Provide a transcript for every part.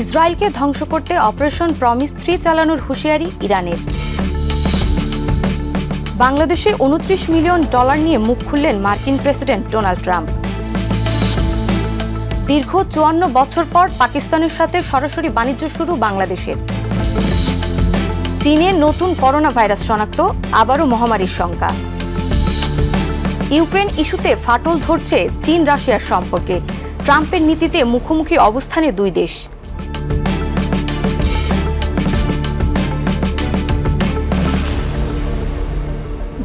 ইসরায়েলকে ধ্বংস করতে অপারেশন প্রমিস 3 চালানোর হুঁশিয়ারি ইরানের। বাংলাদেশে $29 মিলিয়ন নিয়ে মুখ খুললেন মার্কিন প্রেসিডেন্ট ডোনাল্ড ট্রাম্প। দীর্ঘ 54 বছর পর পাকিস্তানের সাথে সরাসরি বাণিজ্য শুরু বাংলাদেশের। চীনে নতুন করোনা ভাইরাস শনাক্ত, আবারও মহামারীর শঙ্কা। ইউক্রেন ইস্যুতে ফাটল ধরছে চীন রাশিয়ার সম্পর্কে, ট্রাম্পের নীতিতে মুখোমুখি অবস্থানে দুই দেশ।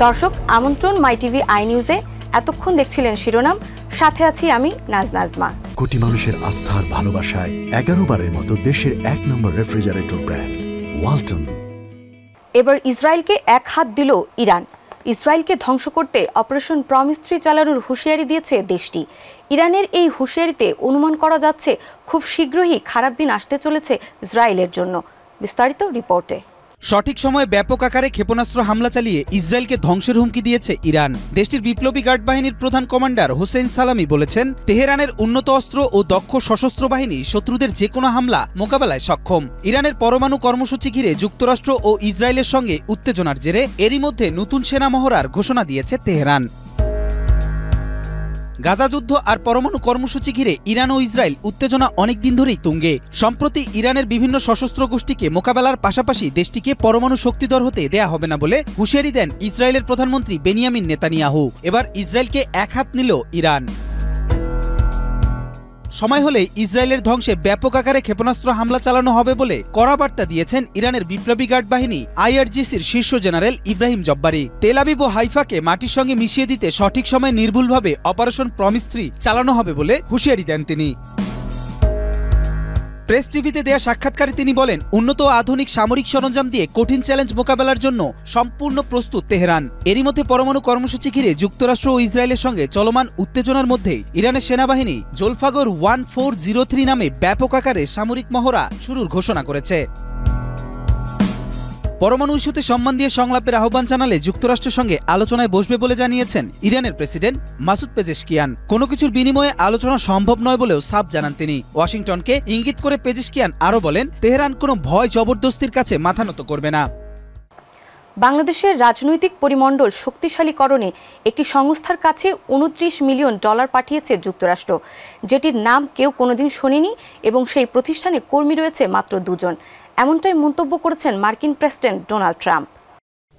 দর্শক, আমন্ত্রণ মাই টিভি আই নিউজে। এতক্ষণ দেখছিলেন শিরোনাম, সাথে আছি আমি নাজমা। কোটি মানুষের আস্থার ভালোবাসায় 11 বারের মতো দেশের 1 নম্বর রেফ্রিজারেটর ব্র্যান্ড ওয়ালটন। এবার ইসরায়েলকে এক হাত দিল ইরান। ইসরায়েলকে ধ্বংস করতে অপারেশন প্রমিস 3 চালানোর হুঁশিয়ারি দিয়েছে দেশটি। ইরানের এই হুঁশিয়ারিতে অনুমান করা যাচ্ছে খুব শীঘ্রই খারাপ দিন আসতে চলেছে ইসরায়েলের জন্য। বিস্তারিত রিপোর্টে। সঠিক সময়ে ব্যাপক আকারে ক্ষেপণাস্ত্র হামলা চালিয়ে ইসরায়েলকে ধ্বংসের হুমকি দিয়েছে ইরান। দেশটির বিপ্লবী গার্ড বাহিনীর প্রধান কমান্ডার হোসেন সালামি বলেছেন, তেহরানের উন্নত অস্ত্র ও দক্ষ সশস্ত্র বাহিনী শত্রুদের যে কোনো হামলা মোকাবেলায় সক্ষম। ইরানের পরমাণু কর্মসূচি ঘিরে যুক্তরাষ্ট্র ও ইসরায়েলের সঙ্গে উত্তেজনার জেরে এরই মধ্যে নতুন সেনা মহড়ার ঘোষণা দিয়েছে তেহরান। গাজা যুদ্ধ আর পরমাণু কর্মসূচি ঘিরে ইরান ও ইসরায়েল উত্তেজনা অনেকদিন ধরেই তুঙ্গে। সম্প্রতি ইরানের বিভিন্ন সশস্ত্র গোষ্ঠীকে মোকাবেলার পাশাপাশি দেশটিকে পরমাণু শক্তিধর হতে দেয়া হবে না বলে হুঁশিয়ারি দেন ইসরায়েলের প্রধানমন্ত্রী বেনিয়ামিন নেতানিয়াহু। এবার ইসরায়েলকে এক হাত নিল ইরান। সময় হলে ইসরায়েলের ধ্বংসে ব্যাপক আকারে ক্ষেপণাস্ত্র হামলা চালানো হবে বলে কড়া বার্তা দিয়েছেন ইরানের বিপ্লবী গার্ড বাহিনী IRGCর শীর্ষ জেনারেল ইব্রাহিম জব্বারি। তেল আবিব ও হাইফাকে মাটির সঙ্গে মিশিয়ে দিতে সঠিক সময়ে নির্ভুলভাবে অপারেশন প্রমিস 3 চালানো হবে বলে হুঁশিয়ারি দেন তিনি। প্রেস টিভিতে দেয়া সাক্ষাৎকারে তিনি বলেন, উন্নত আধুনিক সামরিক সরঞ্জাম দিয়ে কঠিন চ্যালেঞ্জ মোকাবেলার জন্য সম্পূর্ণ প্রস্তুত তেহরান। এরই মধ্যে পরমাণু কর্মসূচি ঘিরে যুক্তরাষ্ট্র ও ইসরায়েলের সঙ্গে চলমান উত্তেজনার মধ্যে ইরানের সেনাবাহিনী জোলফাগর 1403 নামে ব্যাপক আকারে সামরিক মহড়া শুরুর ঘোষণা করেছে। পরমাণু ইস্যুতে সম্মান দিয়ে সংলাপের আহ্বান জানালে যুক্তরাষ্ট্রের সঙ্গে আলোচনায় বসবে বলে জানিয়েছেন ইরানের প্রেসিডেন্ট মাসুদ পেজেশকিয়ান। কোনো কিছুর বিনিময়ে আলোচনা সম্ভব নয় বলেও সাফ জানান তিনি। ওয়াশিংটনকে ইঙ্গিত করে পেজেশকিয়ান আরও বলেন, তেহরান কোনো ভয় জবরদস্তির কাছে মাথা নত করবে না। বাংলাদেশের রাজনৈতিক পরিমণ্ডল শক্তিশালীকরণে একটি সংস্থার কাছে $29 মিলিয়ন পাঠিয়েছে যুক্তরাষ্ট্র, যেটির নাম কেউ কোনোদিন শোনেনি এবং সেই প্রতিষ্ঠানে কর্মী রয়েছে মাত্র 2 জন। এমনটাই মন্তব্য করেছেন মার্কিন প্রেসিডেন্ট ডোনাল্ড ট্রাম্প।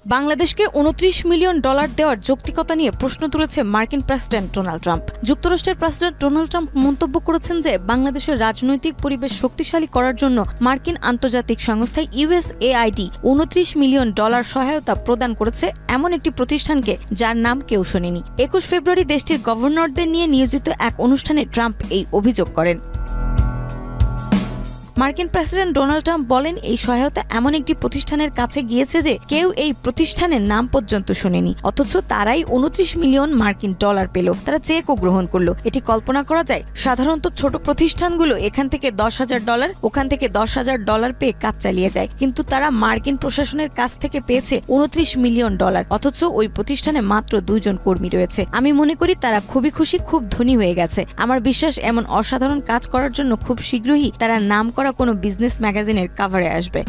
বাংলাদেশকে $29 মিলিয়ন দেওয়ার যৌক্তিকতা নিয়ে প্রশ্ন তুলেছে মার্কিন প্রেসিডেন্ট ডোনাল্ড ট্রাম্প। যুক্তরাষ্ট্রের প্রেসিডেন্ট ডোনাল্ড ট্রাম্প মন্তব্য করেছেন যে বাংলাদেশের রাজনৈতিক পরিবেশ শক্তিশালী করার জন্য মার্কিন আন্তর্জাতিক সংস্থা USAID $29 মিলিয়ন সহায়তা প্রদান করেছে এমন একটি প্রতিষ্ঠানকে যার নাম কেউ শোনেনি। 21 ফেব্রুয়ারি দেশটির গভর্নরদের নিয়ে নিয়োজিত এক অনুষ্ঠানে ট্রাম্প এই অভিযোগ করেন। মার্কিন প্রেসিডেন্ট ডোনাল্ড ট্রাম্প বলেন, এই সহায়তা এমন একটি প্রতিষ্ঠানের কাছে গিয়েছে যে কেউ এই প্রতিষ্ঠানের নাম পর্যন্ত শোনেনি, অথচ তারাই $29 মিলিয়ন পেল। তারা চেকও গ্রহণ করলো। এটি কল্পনা করা যায়? সাধারণত ছোট প্রতিষ্ঠানগুলো এখান থেকে $10,000 ওখান থেকে $10,000 পেয়ে কাজ চালিয়ে যায়, কিন্তু তারা মার্কিন প্রশাসনের কাছ থেকে পেয়েছে $29 মিলিয়ন, অথচ ওই প্রতিষ্ঠানে মাত্র 2 জন কর্মী রয়েছে। আমি মনে করি তারা খুবই খুশি, খুব ধনী হয়ে গেছে। আমার বিশ্বাস এমন অসাধারণ কাজ করার জন্য খুব শীঘ্রই তারা নাম করা কোনো বিজনেস ম্যাগাজিনের কভারে আসবে।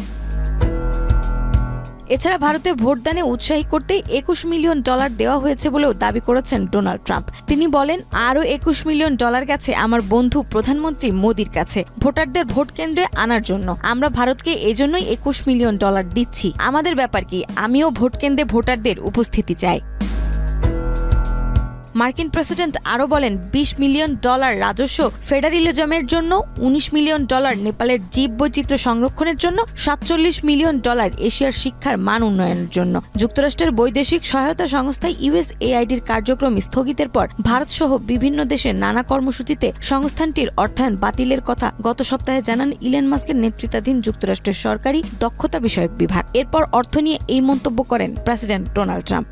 এছাড়া ভারতে ভোটদানে উৎসাহী করতে $21 মিলিয়ন দেওয়া হয়েছে বলেও দাবি করেছেন ডোনাল্ড ট্রাম্প। তিনি বলেন, আরও $21 মিলিয়ন গেছে আমার বন্ধু প্রধানমন্ত্রী মোদির কাছে ভোটারদের ভোট কেন্দ্রে আনার জন্য। আমরা ভারতকে এজন্যই $21 মিলিয়ন দিচ্ছি। আমাদের ব্যাপার কি, আমিও ভোট কেন্দ্রে ভোটারদের উপস্থিতি চাই। মার্কিন প্রেসিডেন্ট আরও বলেন, $20 মিলিয়ন রাজস্ব ফেডারিলিজমের জন্য, $19 মিলিয়ন নেপালের জীব বৈচিত্র্য সংরক্ষণের জন্য, $47 মিলিয়ন এশিয়ার শিক্ষার মান উন্নয়নের জন্য। যুক্তরাষ্ট্রের বৈদেশিক সহায়তা সংস্থা USAIDর কার্যক্রম স্থগিতের পর ভারতসহ বিভিন্ন দেশের নানা কর্মসূচিতে সংস্থানটির অর্থায়ন বাতিলের কথা গত সপ্তাহে জানান ইলন মাস্কের নেতৃত্বাধীন যুক্তরাষ্ট্রের সরকারি দক্ষতা বিষয়ক বিভাগ। এরপর অর্থ নিয়ে এই মন্তব্য করেন প্রেসিডেন্ট ডোনাল্ড ট্রাম্প।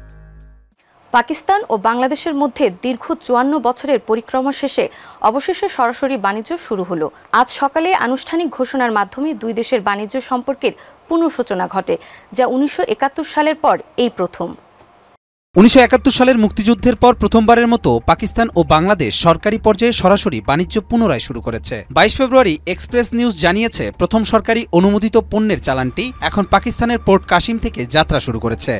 পাকিস্তান ও বাংলাদেশের মধ্যে দীর্ঘ 54 বছরের পরিক্রমা শেষে অবশেষে সরাসরি বাণিজ্য শুরু হলো। আজ সকালে আনুষ্ঠানিক ঘোষণার মাধ্যমে দুই দেশের বাণিজ্য সম্পর্কের পুনঃসূচনা ঘটে, যা 1971 সালের পর এই প্রথম। 1971 সালের মুক্তিযুদ্ধের পর প্রথমবারের মতো পাকিস্তান ও বাংলাদেশ সরকারি পর্যায়ে সরাসরি বাণিজ্য পুনরায় শুরু করেছে। 22 ফেব্রুয়ারি এক্সপ্রেস নিউজ জানিয়েছে, প্রথম সরকারি অনুমোদিত পণ্যের চালানটি এখন পাকিস্তানের পোর্ট কাসিম থেকে যাত্রা শুরু করেছে।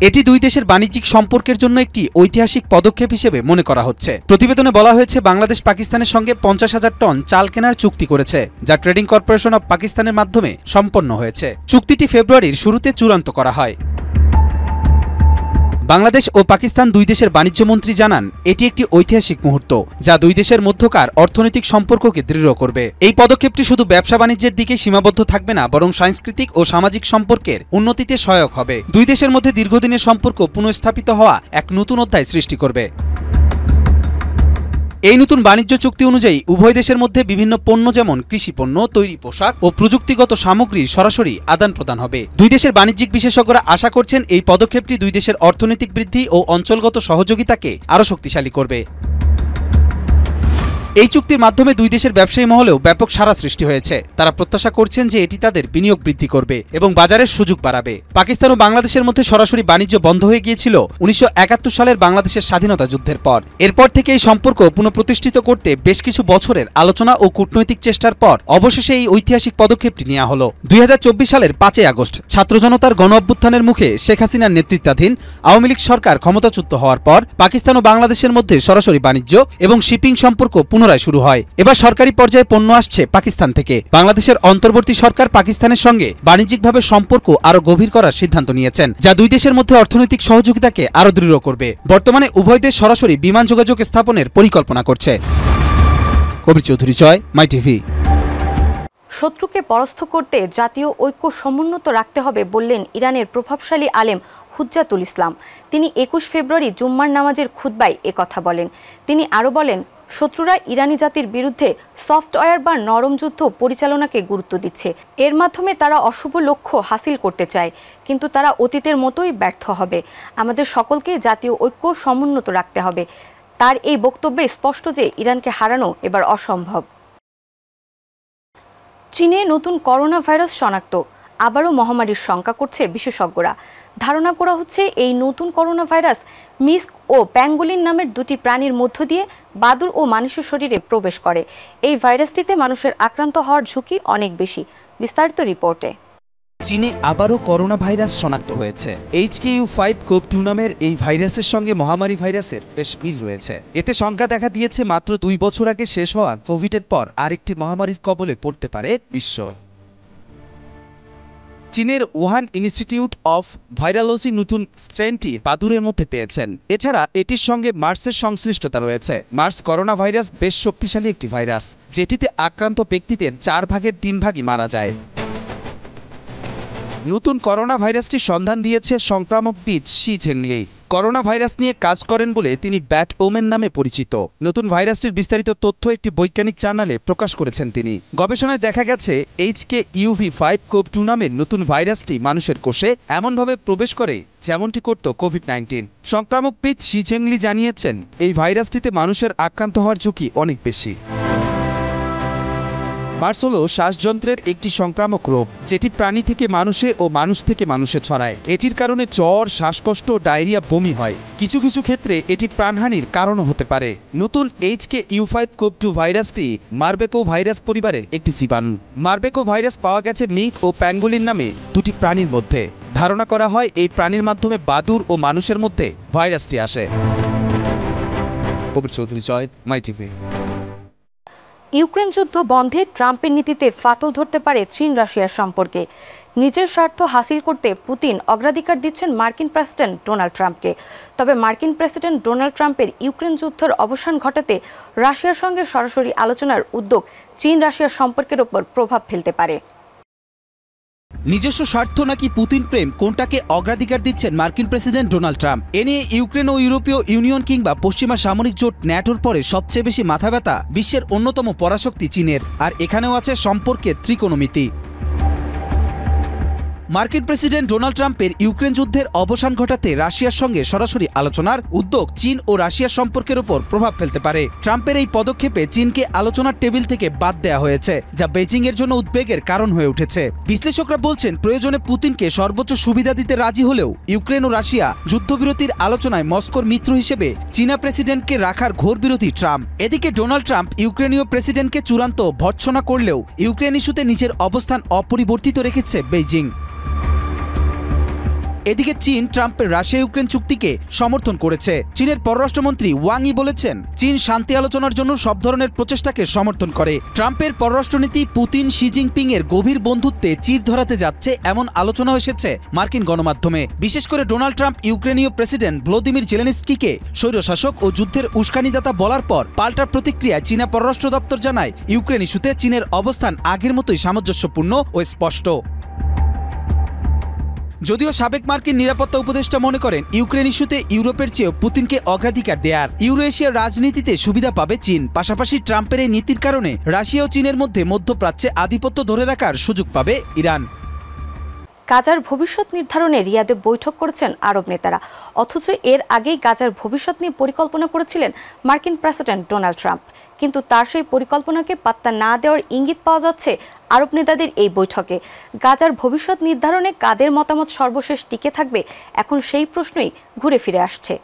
এটি দুই দেশের বাণিজ্যিক সম্পর্কের জন্য একটি ঐতিহাসিক পদক্ষেপ হিসেবে মনে করা হচ্ছে। প্রতিবেদনে বলা হয়েছে, বাংলাদেশ পাকিস্তানের সঙ্গে 50,000 টন চাল কেনার চুক্তি করেছে, যা ট্রেডিং কর্পোরেশন অব পাকিস্তানের মাধ্যমে সম্পন্ন হয়েছে। চুক্তিটি ফেব্রুয়ারির শুরুতে চূড়ান্ত করা হয়। বাংলাদেশ ও পাকিস্তান দুই দেশের বাণিজ্য মন্ত্রী জানান, এটি একটি ঐতিহাসিক মুহূর্ত, যা দুই দেশের মধ্যকার অর্থনৈতিক সম্পর্ককে দৃঢ় করবে। এই পদক্ষেপটি শুধু ব্যবসা বাণিজ্যের দিকে সীমাবদ্ধ থাকবে না, বরং সাংস্কৃতিক ও সামাজিক সম্পর্কের উন্নতিতে সহায়ক হবে। দুই দেশের মধ্যে দীর্ঘদিনের সম্পর্ক পুনঃস্থাপিত হওয়া এক নতুন অধ্যায় সৃষ্টি করবে। এই নতুন বাণিজ্য চুক্তি অনুযায়ী উভয় দেশের মধ্যে বিভিন্ন পণ্য যেমন কৃষি পণ্য, তৈরি পোশাক ও প্রযুক্তিগত সামগ্রী সরাসরি আদান প্রদান হবে। দুই দেশের বাণিজ্যিক বিশেষজ্ঞরা আশা করছেন, এই পদক্ষেপটি দুই দেশের অর্থনৈতিক বৃদ্ধি ও অঞ্চলগত সহযোগিতাকে আরও শক্তিশালী করবে। এই চুক্তির মাধ্যমে দুই দেশের ব্যবসায়ী মহলেও ব্যাপক সাড়া সৃষ্টি হয়েছে। তারা প্রত্যাশা করছেন যে এটি তাদের বিনিয়োগ বৃদ্ধি করবে এবং বাজারের সুযোগ বাড়াবে। পাকিস্তান ও বাংলাদেশের মধ্যে সরাসরি বাণিজ্য বন্ধ হয়ে গিয়েছিল 1971 সালের বাংলাদেশের স্বাধীনতা যুদ্ধের পর। এরপর থেকে এই সম্পর্ক পুনঃপ্রতিষ্ঠিত করতে বেশ কিছু বছরের আলোচনা ও কূটনৈতিক চেষ্টার পর অবশেষে এই ঐতিহাসিক পদক্ষেপটি নেওয়া হলো। 2024 সালের 5 আগস্ট ছাত্র জনতার গণ অভ্যুত্থানের মুখে শেখ হাসিনার নেতৃত্বাধীন আওয়ামী লীগ সরকার ক্ষমতাচ্যুত হওয়ার পর পাকিস্তান ও বাংলাদেশের মধ্যে সরাসরি বাণিজ্য এবং শিপিং সম্পর্ক পুনরায় শুরু হয়। এবার সরকারি পর্যায়ে পণ্য আসছে পাকিস্তান থেকে। বাংলাদেশের অন্তর্বর্তী সরকার পাকিস্তানের সঙ্গে বাণিজ্যিকভাবে সম্পর্ক আরও গভীর করার সিদ্ধান্ত নিয়েছেন, যা দুই দেশের মধ্যে অর্থনৈতিক সহযোগিতাকে আরও দৃঢ় করবে। বর্তমানে উভয় দেশ সরাসরি বিমান যোগাযোগ স্থাপনের পরিকল্পনা করছে। কবির চৌধুরী, জয়, মাই টিভি। শত্রুকে পরাস্ত করতে জাতীয় ঐক্য সমুন্নত রাখতে হবে বললেন ইরানের প্রভাবশালী আলেম হুজ্জাতুল ইসলাম। তিনি 21 ফেব্রুয়ারি জুম্মার নামাজের খুতবায় একথা বলেন। তিনি আরও বলেন, শত্রুরা ইরানি জাতির বিরুদ্ধে সফটওয়্যার বা নরম যুদ্ধ পরিচালনাকে গুরুত্ব দিচ্ছে। এর মাধ্যমে তারা অশুভ লক্ষ্য হাসিল করতে চায়, কিন্তু তারা অতীতের মতোই ব্যর্থ হবে। আমাদের সকলকে জাতীয় ঐক্য সমুন্নত রাখতে হবে। তার এই বক্তব্যে স্পষ্ট যে ইরানকে হারানো এবার অসম্ভব। চীনে নতুন করোনা ভাইরাস শনাক্ত, আবারও মহামারীর শঙ্কা করছে বিশেষজ্ঞরা। ধারণা করা হচ্ছে এই নতুন করোনা ভাইরাস মিস্ক ও প্যাঙ্গোলিন নামের দুটি প্রাণীর মধ্য দিয়ে বাদুড় ও মানুষের শরীরে প্রবেশ করে। এই ভাইরাসটিতে মানুষের আক্রান্ত হওয়ার ঝুঁকি অনেক বেশি। বিস্তারিত রিপোর্টে। চীনে আবারও করোনা ভাইরাস শনাক্ত হয়েছে। HKU5-CoV-2 নামের এই ভাইরাসের সঙ্গে মহামারী ভাইরাসের বেশ মিল রয়েছে। এতে শঙ্কা দেখা দিয়েছে মাত্র 2 বছর আগে শেষ হওয়া কোভিডের পর আরেকটি মহামারীর কবলে পড়তে পারে বিশ্ব। চীনের ওহান ইনস্টিটিউট অফ ভাইরালজি নতুন স্ট্রেনটি বাদুড়ের মধ্যে পেয়েছেন। এছাড়া এটির সঙ্গে মার্সের সংশ্লিষ্টতা রয়েছে। মার্স করোনা ভাইরাস বেশ শক্তিশালী একটি ভাইরাস, যেটিতে আক্রান্ত ব্যক্তিদের 4 ভাগের 3 ভাগই মারা যায়। নতুন করোনা ভাইরাসটির সন্ধান দিয়েছে সংক্রামকবিদ শি ঝেংলি। করোনা ভাইরাস নিয়ে কাজ করেন বলে তিনি ব্যাট ওমেন নামে পরিচিত। নতুন ভাইরাসটির বিস্তারিত তথ্য একটি বৈজ্ঞানিক জার্নালে প্রকাশ করেছেন তিনি। গবেষণায় দেখা গেছে HKU5-CoV-2 নামের নতুন ভাইরাসটি মানুষের কোষে এমনভাবে প্রবেশ করে যেমনটি করত কোভিড-19। সংক্রামকবিদ শি ঝেংলি জানিয়েছেন, এই ভাইরাসটিতে মানুষের আক্রান্ত হওয়ার ঝুঁকি অনেক বেশি। মার্স হল শ্বাসযন্ত্রের একটি সংক্রামক রোগ, যেটি প্রাণী থেকে মানুষে ও মানুষ থেকে মানুষে ছড়ায়। এটির কারণে জ্বর, শ্বাসকষ্ট, ডায়রিয়া, বমি হয়। কিছু কিছু ক্ষেত্রে এটি প্রাণহানির কারণও হতে পারে। নতুন HKU5-CoV-2 ভাইরাসটি মারবেকো ভাইরাস পরিবারের একটি জীবাণু। মারবেকো ভাইরাস পাওয়া গেছে মিঙ্ক ও প্যাঙ্গোলিন নামে দুটি প্রাণীর মধ্যে। ধারণা করা হয় এই প্রাণীর মাধ্যমে বাদুড় ও মানুষের মধ্যে ভাইরাসটি আসে। কবির চৌধুরী, জয়, মাই টিভি। ইউক্রেন যুদ্ধ বন্ধে ট্রাম্পের নীতিতে ফাটল ধরতে পারে চীন রাশিয়ার সম্পর্কে। নিজের স্বার্থ হাসিল করতে পুতিন অগ্রাধিকার দিচ্ছেন মার্কিন প্রেসিডেন্ট ডোনাল্ড ট্রাম্পকে। তবে মার্কিন প্রেসিডেন্ট ডোনাল্ড ট্রাম্পের ইউক্রেন যুদ্ধের অবসান ঘটাতে রাশিয়ার সঙ্গে সরাসরি আলোচনার উদ্যোগ চীন রাশিয়ার সম্পর্কের ওপর প্রভাব ফেলতে পারে। নিজস্ব স্বার্থ নাকি পুতিন প্রেম, কোনটাকে অগ্রাধিকার দিচ্ছেন মার্কিন প্রেসিডেন্ট ডোনাল্ড ট্রাম্প? এ নিয়ে ইউক্রেন ও ইউরোপীয় ইউনিয়ন কিংবা পশ্চিমা সামরিক জোট ন্যাটোর পরে সবচেয়ে বেশি মাথা ব্যথা বিশ্বের অন্যতম পরাশক্তি চীনের। আর এখানেও আছে সম্পর্কের ত্রিকোণমিতি। মার্কিন প্রেসিডেন্ট ডোনাল্ড ট্রাম্পের ইউক্রেন যুদ্ধের অবসান ঘটাতে রাশিয়ার সঙ্গে সরাসরি আলোচনার উদ্যোগ চীন ও রাশিয়ার সম্পর্কের উপর প্রভাব ফেলতে পারে। ট্রাম্পের এই পদক্ষেপে চীনকে আলোচনার টেবিল থেকে বাদ দেওয়া হয়েছে, যা বেজিং এর জন্য উদ্বেগের কারণ হয়ে উঠেছে। বিশ্লেষকরা বলছেন, প্রয়োজনে পুতিনকে সর্বোচ্চ সুবিধা দিতে রাজি হলেও ইউক্রেন ও রাশিয়া যুদ্ধবিরতির আলোচনায় মস্কোর মিত্র হিসেবে চীনা প্রেসিডেন্টকে রাখার ঘোর বিরোধী ট্রাম্প। এদিকে ডোনাল্ড ট্রাম্প ইউক্রেনীয় প্রেসিডেন্টকে চূড়ান্ত ভর্ৎসনা করলেও ইউক্রেন ইস্যুতে নিজের অবস্থান অপরিবর্তিত রেখেছে বেইজিং। এদিকে চীন ট্রাম্পের রাশিয়া ইউক্রেন চুক্তিকে সমর্থন করেছে। চীনের পররাষ্ট্রমন্ত্রী ওয়াং ই বলেছেন, চীন শান্তি আলোচনার জন্য সব ধরনের প্রচেষ্টাকে সমর্থন করে। ট্রাম্পের পররাষ্ট্রনীতি পুতিন শি জিনপিং এর গভীর বন্ধুত্বে চির ধরাতে যাচ্ছে এমন আলোচনা এসেছে মার্কিন গণমাধ্যমে। বিশেষ করে ডোনাল্ড ট্রাম্প ইউক্রেনীয় প্রেসিডেন্ট ভ্লাদিমির জেলেনস্কিকে স্বৈরশাসক ও যুদ্ধের উস্কানিদাতা বলার পর পাল্টা প্রতিক্রিয়ায় চীনা পররাষ্ট্র দপ্তর জানায়, ইউক্রেন ইস্যুতে চীনের অবস্থান আগের মতোই সামঞ্জস্যপূর্ণ ও স্পষ্ট। যদিও সাবেক মার্কিন নিরাপত্তা উপদেষ্টা মনে করেন, ইউক্রেন ইস্যুতে ইউরোপের চেয়েও পুতিনকে অগ্রাধিকার দেয়ার। ইউরো এশিয়ার রাজনীতিতে সুবিধা পাবে চীন। পাশাপাশি ট্রাম্পের এই নীতির কারণে রাশিয়া ও চীনের মধ্যে মধ্যপ্রাচ্যে আধিপত্য ধরে রাখার সুযোগ পাবে ইরান। গাজার ভবিষ্যৎ নির্ধারণে রিয়াদে বৈঠক করেছেন আরব নেতারা, অথচ এর আগেই গাজার ভবিষ্যৎ নিয়ে পরিকল্পনা করেছিলেন মার্কিন প্রেসিডেন্ট ডোনাল্ড ট্রাম্প। কিন্তু তার সেই পরিকল্পনাকে পাত্তা না দেওয়ার ইঙ্গিত পাওয়া যাচ্ছে আরব নেতাদের এই বৈঠকে। গাজার ভবিষ্যৎ নির্ধারণে কাদের মতামত সর্বশেষ টিকে থাকবে, এখন সেই প্রশ্নই ঘুরে ফিরে আসছে।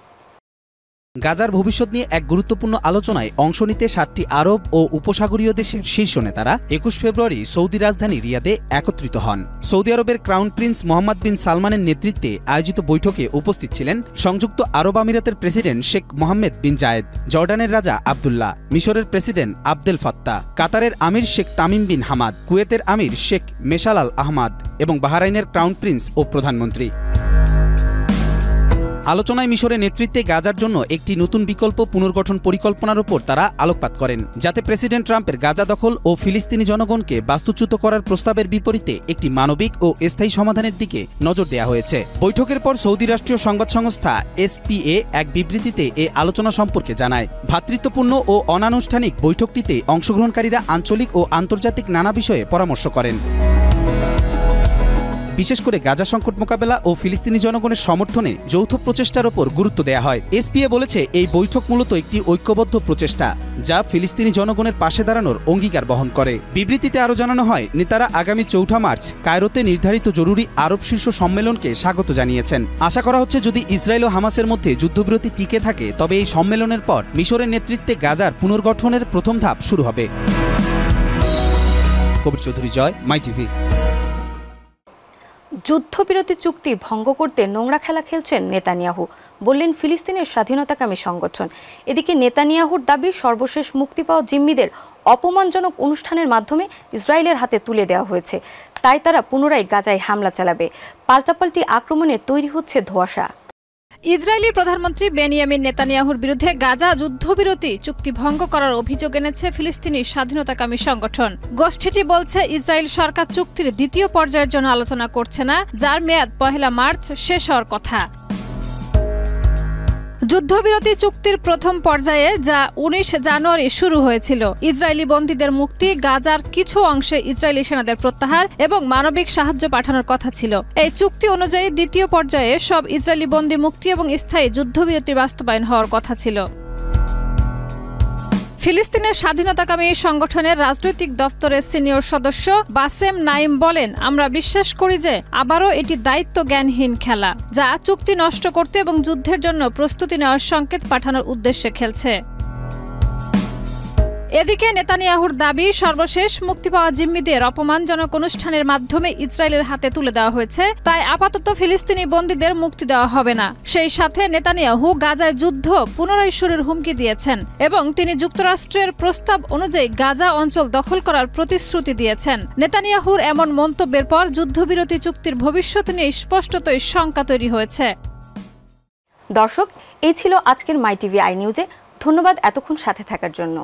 গাজার ভবিষ্যৎ নিয়ে এক গুরুত্বপূর্ণ আলোচনায় অংশ নিতে 7টি আরব ও উপসাগরীয় দেশের শীর্ষ নেতারা 21 ফেব্রুয়ারি সৌদি রাজধানী রিয়াদে একত্রিত হন। সৌদি আরবের ক্রাউন প্রিন্স মোহাম্মদ বিন সালমানের নেতৃত্বে আয়োজিত বৈঠকে উপস্থিত ছিলেন সংযুক্ত আরব আমিরাতের প্রেসিডেন্ট শেখ মোহাম্মদ বিন জায়েদ, জর্ডানের রাজা আবদুল্লাহ, মিশরের প্রেসিডেন্ট আবদেল ফাত্তা, কাতারের আমির শেখ তামিম বিন হামাদ, কুয়েতের আমির শেখ মেশাল আল আহমাদ এবং বাহরাইনের ক্রাউন প্রিন্স ও প্রধানমন্ত্রী। আলোচনায় মিশরের নেতৃত্বে গাজার জন্য একটি নতুন বিকল্প পুনর্গঠন পরিকল্পনার উপর তারা আলোকপাত করেন, যাতে প্রেসিডেন্ট ট্রাম্পের গাজা দখল ও ফিলিস্তিনি জনগণকে বাস্তুচ্যুত করার প্রস্তাবের বিপরীতে একটি মানবিক ও স্থায়ী সমাধানের দিকে নজর দেওয়া হয়েছে। বৈঠকের পর সৌদি রাষ্ট্রীয় সংবাদ সংস্থা SPA এক বিবৃতিতে এ আলোচনা সম্পর্কে জানায়, ভ্রাতৃত্বপূর্ণ ও অনানুষ্ঠানিক বৈঠকটিতে অংশগ্রহণকারীরা আঞ্চলিক ও আন্তর্জাতিক নানা বিষয়ে পরামর্শ করেন। বিশেষ করে গাজা সংকট মোকাবেলা ও ফিলিস্তিনি জনগণের সমর্থনে যৌথ প্রচেষ্টার ওপর গুরুত্ব দেয়া হয়। SPA বলেছে, এই বৈঠক মূলত একটি ঐক্যবদ্ধ প্রচেষ্টা যা ফিলিস্তিনি জনগণের পাশে দাঁড়ানোর অঙ্গীকার বহন করে। বিবৃতিতে আরও জানানো হয়, নেতারা আগামী 4 মার্চ কায়রোতে নির্ধারিত জরুরি আরব শীর্ষ সম্মেলনকে স্বাগত জানিয়েছেন। আশা করা হচ্ছে, যদি ইসরায়েল ও হামাসের মধ্যে যুদ্ধবিরতি টিকে থাকে, তবে এই সম্মেলনের পর মিশরের নেতৃত্বে গাজার পুনর্গঠনের প্রথম ধাপ শুরু হবে। কবির চৌধুরী, জয়, মাই টিভি। যুদ্ধবিরতি চুক্তি ভঙ্গ করতে নোংরা খেলা খেলছেন নেতানিয়াহু, বললেন ফিলিস্তিনের স্বাধীনতাকামী সংগঠন। এদিকে নেতানিয়াহুর দাবি, সর্বশেষ মুক্তি পাওয়া জিম্মিদের অপমানজনক অনুষ্ঠানের মাধ্যমে ইসরায়েলের হাতে তুলে দেওয়া হয়েছে, তাই তারা পুনরায় গাজায় হামলা চালাবে। পাল্টাপাল্টি আক্রমণে তৈরি হচ্ছে ধোঁয়াশা। ইসরায়েলি প্রধানমন্ত্রী বেনিয়ামিন নেতানিয়াহুর বিরুদ্ধে গাজা যুদ্ধবিরতি চুক্তি ভঙ্গ করার অভিযোগ এনেছে ফিলিস্তিনি স্বাধীনতাকামী সংগঠন। গোষ্ঠীটি বলছে, ইসরায়েল সরকার চুক্তির দ্বিতীয় পর্যায়ের জন্য আলোচনা করছে না, যার মেয়াদ 1 মার্চ শেষ হওয়ার কথা। যুদ্ধবিরতি চুক্তির প্রথম পর্যায়ে, যা 19 জানুয়ারি শুরু হয়েছিল, ইসরায়েলি বন্দীদের মুক্তি, গাজার কিছু অংশে ইসরায়েলি সেনাদের প্রত্যাহার এবং মানবিক সাহায্য পাঠানোর কথা ছিল। এই চুক্তি অনুযায়ী দ্বিতীয় পর্যায়ে সব ইসরায়েলি বন্দী মুক্তি এবং স্থায়ী যুদ্ধবিরতির বাস্তবায়ন হওয়ার কথা ছিল। ফিলিস্তিনের স্বাধীনতাকামী সংগঠনের রাজনৈতিক দপ্তরের সিনিয়র সদস্য বাসেম নাইম বলেন, আমরা বিশ্বাস করি যে আবারও এটি দায়িত্ব জ্ঞানহীন খেলা, যা চুক্তি নষ্ট করতে এবং যুদ্ধের জন্য প্রস্তুতি নেওয়ার সংকেত পাঠানোর উদ্দেশ্যে খেলছে। এদিকে নেতানিয়াহুর দাবি, সর্বশেষ মুক্তি পাওয়া জিম্মিদের অপমানজনক অনুষ্ঠানের মাধ্যমে ইসরায়েলের হাতে তুলে দেওয়া হয়েছে, তাই আপাতত ফিলিস্তিনি বন্দীদের মুক্তি দেওয়া হবে না। সেই সাথে নেতানিয়াহু গাজায় যুদ্ধ পুনরায় শুরুর হুমকি দিয়েছেন এবং তিনি যুক্তরাষ্ট্রের প্রস্তাব অনুযায়ী গাজা অঞ্চল দখল করার প্রতিশ্রুতি দিয়েছেন। নেতানিয়াহুর এমন মন্তব্যের পর যুদ্ধবিরতি চুক্তির ভবিষ্যৎ নিয়ে স্পষ্টতই শঙ্কা তৈরি হয়েছে। দর্শক, এই ছিল আজকের মাই টিভি আই নিউজে। ধন্যবাদ এতক্ষণ সাথে থাকার জন্য।